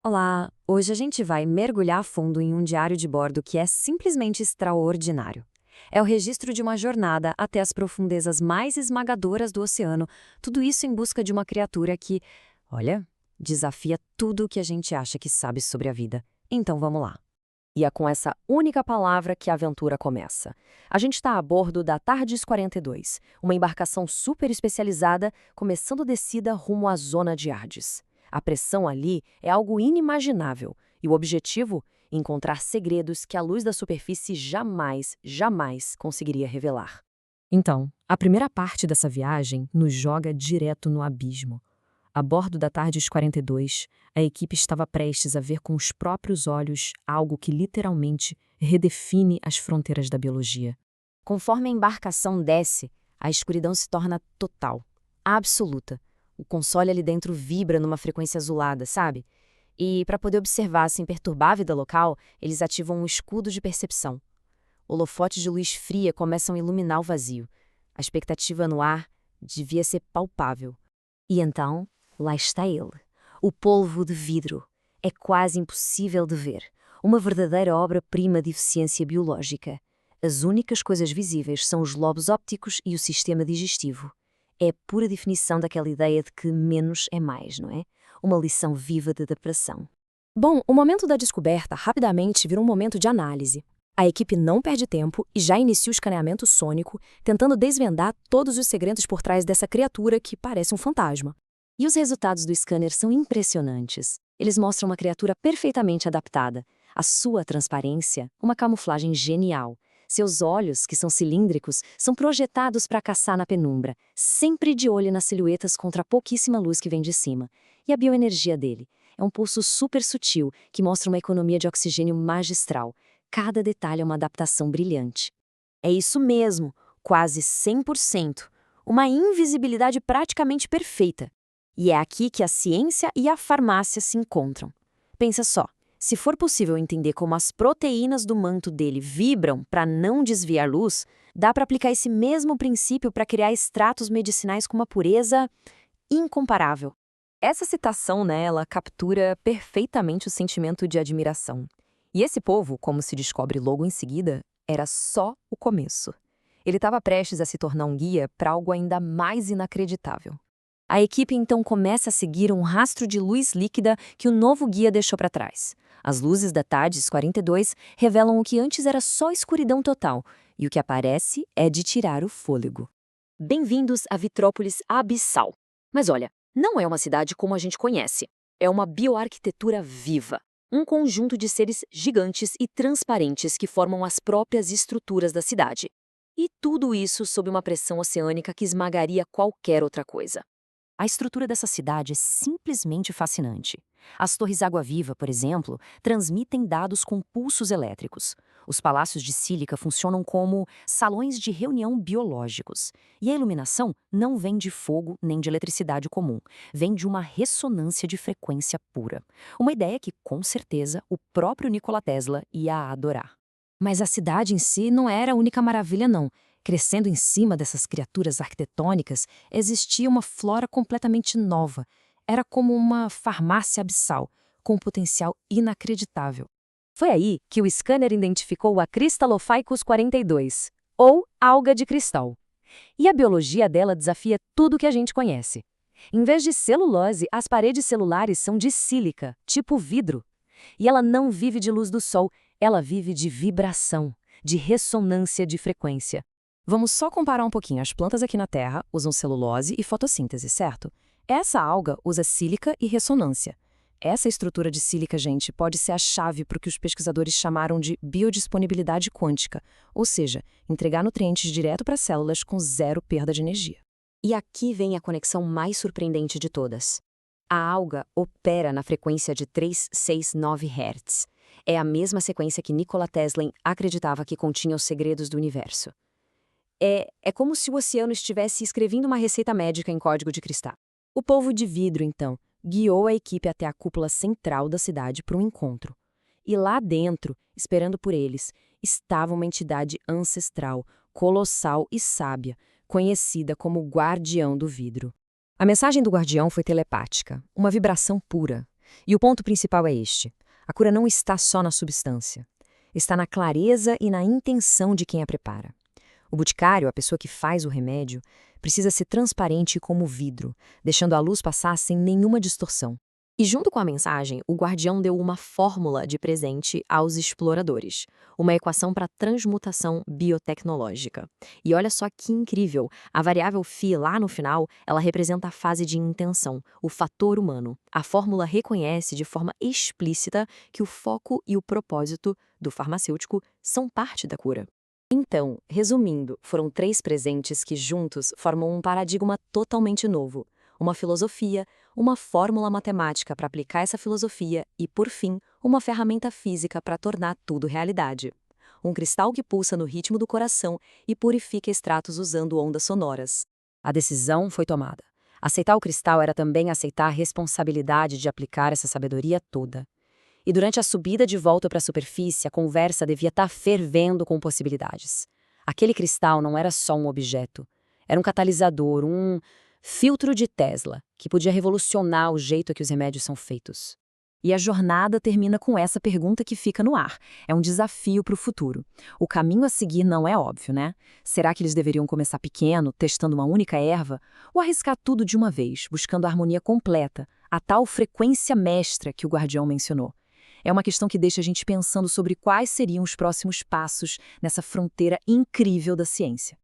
Olá! Hoje a gente vai mergulhar a fundo em um diário de bordo que é simplesmente extraordinário. É o registro de uma jornada até as profundezas mais esmagadoras do oceano, tudo isso em busca de uma criatura que, olha, desafia tudo o que a gente acha que sabe sobre a vida. Então vamos lá. E é com essa única palavra que a aventura começa. A gente está a bordo da Tardis 42, uma embarcação super especializada, começando descida rumo à zona de Hades. A pressão ali é algo inimaginável, e o objetivo? Encontrar segredos que a luz da superfície jamais conseguiria revelar. Então, a primeira parte dessa viagem nos joga direto no abismo. A bordo da Tardis 42, a equipe estava prestes a ver com os próprios olhos algo que literalmente redefine as fronteiras da biologia. Conforme a embarcação desce, a escuridão se torna total, absoluta. O console ali dentro vibra numa frequência azulada, sabe? E, para poder observar sem perturbar a vida local, eles ativam um escudo de percepção. Holofotes de luz fria começam a iluminar o vazio. A expectativa no ar devia ser palpável. E então, lá está ele. O polvo de vidro. É quase impossível de ver. Uma verdadeira obra-prima de eficiência biológica. As únicas coisas visíveis são os lobos ópticos e o sistema digestivo. É a pura definição daquela ideia de que menos é mais, não é? Uma lição viva de adaptação. Bom, o momento da descoberta rapidamente vira um momento de análise. A equipe não perde tempo e já inicia o escaneamento sônico, tentando desvendar todos os segredos por trás dessa criatura que parece um fantasma. E os resultados do scanner são impressionantes. Eles mostram uma criatura perfeitamente adaptada. A sua transparência, uma camuflagem genial. Seus olhos, que são cilíndricos, são projetados para caçar na penumbra, sempre de olho nas silhuetas contra a pouquíssima luz que vem de cima. E a bioenergia dele? É um pulso super sutil que mostra uma economia de oxigênio magistral. Cada detalhe é uma adaptação brilhante. É isso mesmo, quase 100%. Uma invisibilidade praticamente perfeita. E é aqui que a ciência e a farmácia se encontram. Pensa só, se for possível entender como as proteínas do manto dele vibram para não desviar luz, dá para aplicar esse mesmo princípio para criar extratos medicinais com uma pureza incomparável. Essa citação nela captura perfeitamente o sentimento de admiração. E esse povo, como se descobre logo em seguida, era só o começo. Ele estava prestes a se tornar um guia para algo ainda mais inacreditável. A equipe então começa a seguir um rastro de luz líquida que o novo guia deixou para trás. As luzes da Tardis 42 revelam o que antes era só escuridão total, e o que aparece é de tirar o fôlego. Bem-vindos a Vitrópolis Abissal. Mas olha, não é uma cidade como a gente conhece. É uma bioarquitetura viva. Um conjunto de seres gigantes e transparentes que formam as próprias estruturas da cidade. E tudo isso sob uma pressão oceânica que esmagaria qualquer outra coisa. A estrutura dessa cidade é simplesmente fascinante. As torres água-viva, por exemplo, transmitem dados com pulsos elétricos. Os palácios de sílica funcionam como salões de reunião biológicos. E a iluminação não vem de fogo nem de eletricidade comum, vem de uma ressonância de frequência pura. Uma ideia que, com certeza, o próprio Nikola Tesla ia adorar. Mas a cidade em si não era a única maravilha, não. Crescendo em cima dessas criaturas arquitetônicas, existia uma flora completamente nova. Era como uma farmácia abissal, com um potencial inacreditável. Foi aí que o scanner identificou a Crystallophycus 42, ou alga de cristal. E a biologia dela desafia tudo que a gente conhece. Em vez de celulose, as paredes celulares são de sílica, tipo vidro. E ela não vive de luz do sol, ela vive de vibração, de ressonância de frequência. Vamos só comparar um pouquinho. As plantas aqui na Terra usam celulose e fotossíntese, certo? Essa alga usa sílica e ressonância. Essa estrutura de sílica, gente, pode ser a chave para o que os pesquisadores chamaram de biodisponibilidade quântica, ou seja, entregar nutrientes direto para as células com zero perda de energia. E aqui vem a conexão mais surpreendente de todas. A alga opera na frequência de 369 Hz. É a mesma sequência que Nikola Tesla acreditava que continha os segredos do universo. É como se o oceano estivesse escrevendo uma receita médica em código de cristal. O polvo de vidro, então, guiou a equipe até a cúpula central da cidade para um encontro. E lá dentro, esperando por eles, estava uma entidade ancestral, colossal e sábia, conhecida como Guardião do Vidro. A mensagem do Guardião foi telepática, uma vibração pura. E o ponto principal é este: a cura não está só na substância. Está na clareza e na intenção de quem a prepara. O boticário, a pessoa que faz o remédio, precisa ser transparente como vidro, deixando a luz passar sem nenhuma distorção. E junto com a mensagem, o guardião deu uma fórmula de presente aos exploradores, uma equação para transmutação biotecnológica. E olha só que incrível, a variável φ lá no final, ela representa a fase de intenção, o fator humano. A fórmula reconhece de forma explícita que o foco e o propósito do farmacêutico são parte da cura. Então, resumindo, foram 3 presentes que juntos formam um paradigma totalmente novo. Uma filosofia, uma fórmula matemática para aplicar essa filosofia e, por fim, uma ferramenta física para tornar tudo realidade. Um cristal que pulsa no ritmo do coração e purifica extratos usando ondas sonoras. A decisão foi tomada. Aceitar o cristal era também aceitar a responsabilidade de aplicar essa sabedoria toda. E durante a subida de volta para a superfície, a conversa devia estar fervendo com possibilidades. Aquele cristal não era só um objeto. Era um catalisador, um filtro de Tesla, que podia revolucionar o jeito que os remédios são feitos. E a jornada termina com essa pergunta que fica no ar. É um desafio para o futuro. O caminho a seguir não é óbvio, né? Será que eles deveriam começar pequeno, testando uma única erva? Ou arriscar tudo de uma vez, buscando a harmonia completa, a tal frequência mestra que o guardião mencionou? É uma questão que deixa a gente pensando sobre quais seriam os próximos passos nessa fronteira incrível da ciência.